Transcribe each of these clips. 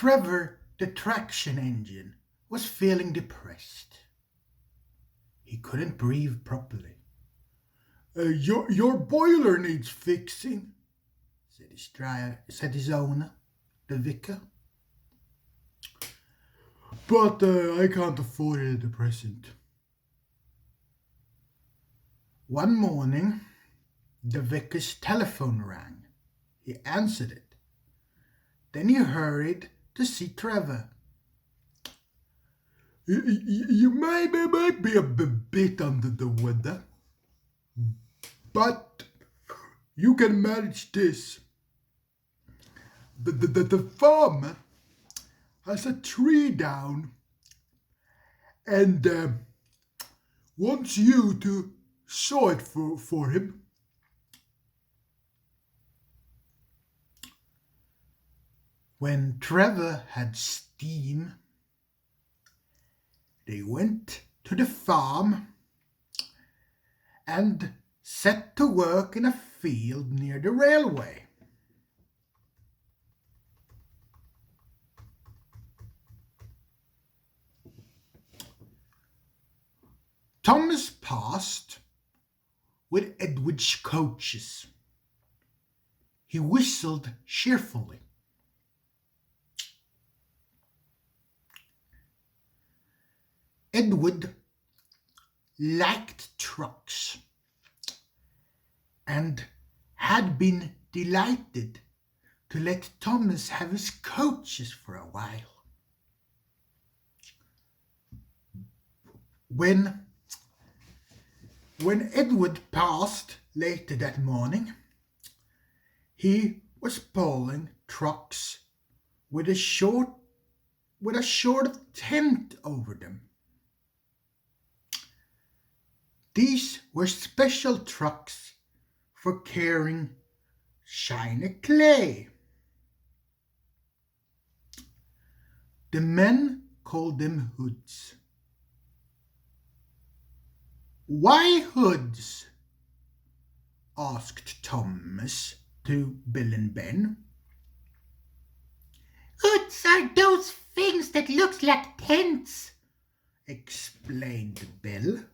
Trevor, the traction engine, was feeling depressed. He couldn't breathe properly. Your boiler needs fixing, said his owner, the vicar. But I can't afford it at present. One morning, the vicar's telephone rang. He answered it. Then he hurried to see Trevor. You might be a bit under the weather, but you can manage this. The farmer has a tree down and wants you to saw it for him. When Trevor had steam, they went to the farm and set to work in a field near the railway. Thomas passed with Edward's coaches. He whistled cheerfully. Edward liked trucks and had been delighted to let Thomas have his coaches for a while. When Edward passed later that morning, he was pulling trucks with a sort of tent over them. These were special trucks for carrying shiny clay. The men called them hoods. Why hoods? Asked Thomas to Bill and Ben. Hoods are those things that look like tents, explained Bill.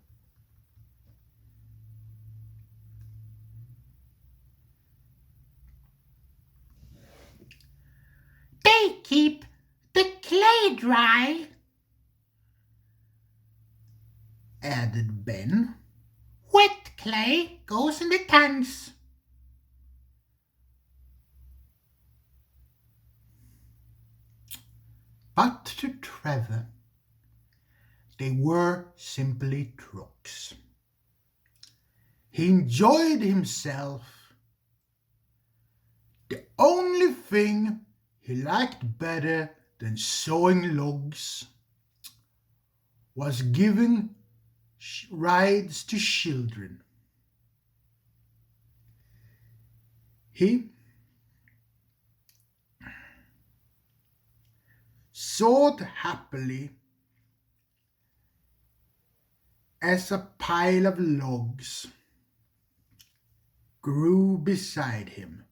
They keep the clay dry, added Ben. Wet clay goes in the tanks. But to Trevor, they were simply trucks. He enjoyed himself. The only thing he liked better than sawing logs was giving rides to children. He sawed happily as a pile of logs grew beside him.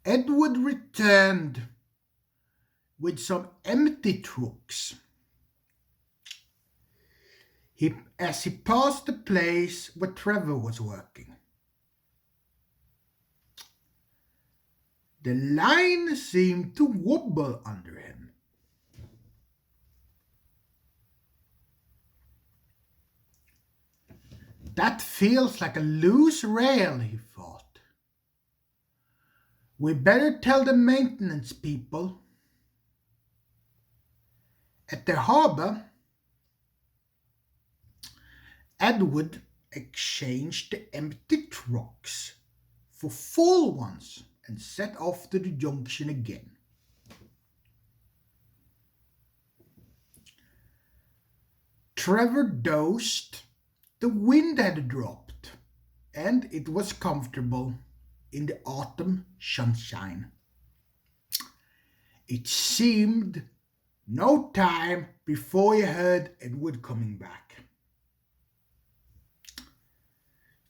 Edward returned with some empty trucks. As he passed the place where Trevor was working. The line seemed to wobble under him. That feels like a loose rail, he thought. We better tell the maintenance people. At the harbor, Edward exchanged the empty trucks for full ones and set off to the junction again. Trevor dozed. The wind had dropped, and it was comfortable in the autumn sunshine. It seemed no time before he heard Edward coming back.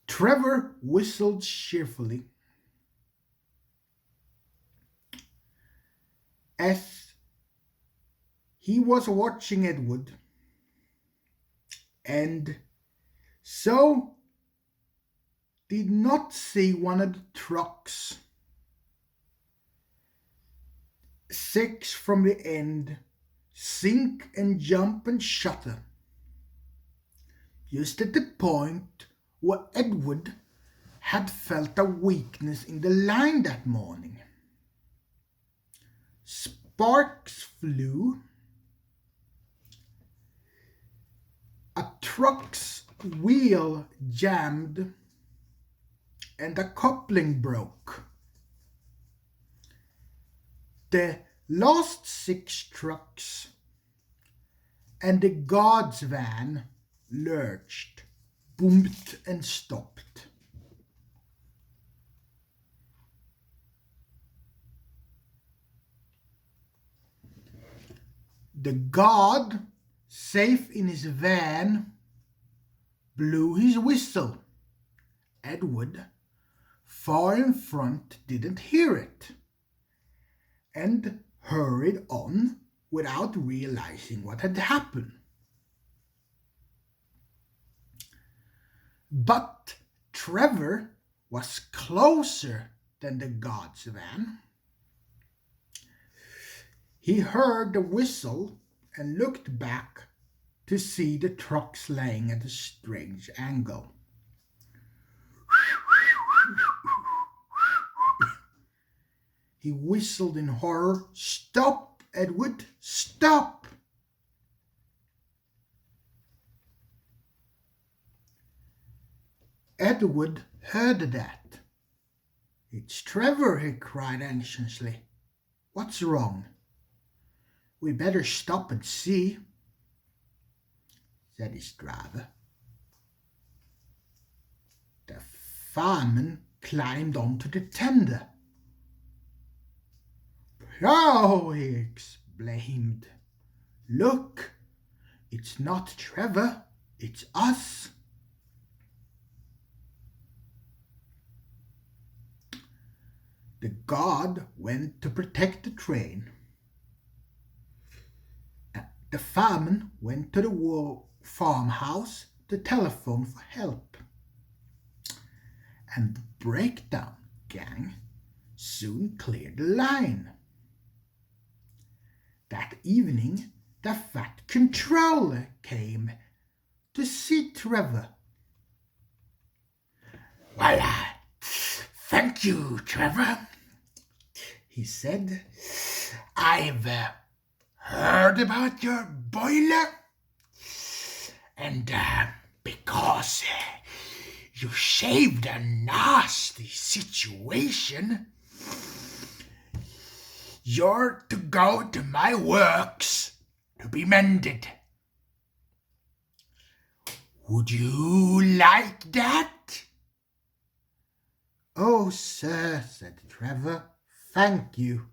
Trevor whistled cheerfully. as he was watching Edward, and so did not see one of the trucks 6 from the end sink and jump and shudder, just at the point where Edward had felt a weakness in the line that morning. Sparks flew. A truck's wheel jammed and the coupling broke. The last 6 trucks and the guard's van lurched, boomed and stopped. The guard, safe in his van, blew his whistle. Edward, far in front, didn't hear it and hurried on without realizing what had happened. But Trevor was closer than the guard's van. He heard the whistle and looked back to see the trucks laying at a strange angle. He whistled in horror. "Stop, Edward, stop!" Edward heard that. "It's Trevor," he cried anxiously. "What's wrong?" "We better stop and see," said his driver. The fireman climbed onto the tender. "Oh," he exclaimed, "look, it's not Trevor, it's us." The guard went to protect the train. The fireman went to the farmhouse to telephone for help. And the breakdown gang soon cleared the line. That evening, the fat controller came to see Trevor. "Well, thank you, Trevor," he said. "I've heard about your boiler, and because you saved a nasty situation, you're to go to my works to be mended. Would you like that?" "Oh, sir," said Trevor, "thank you."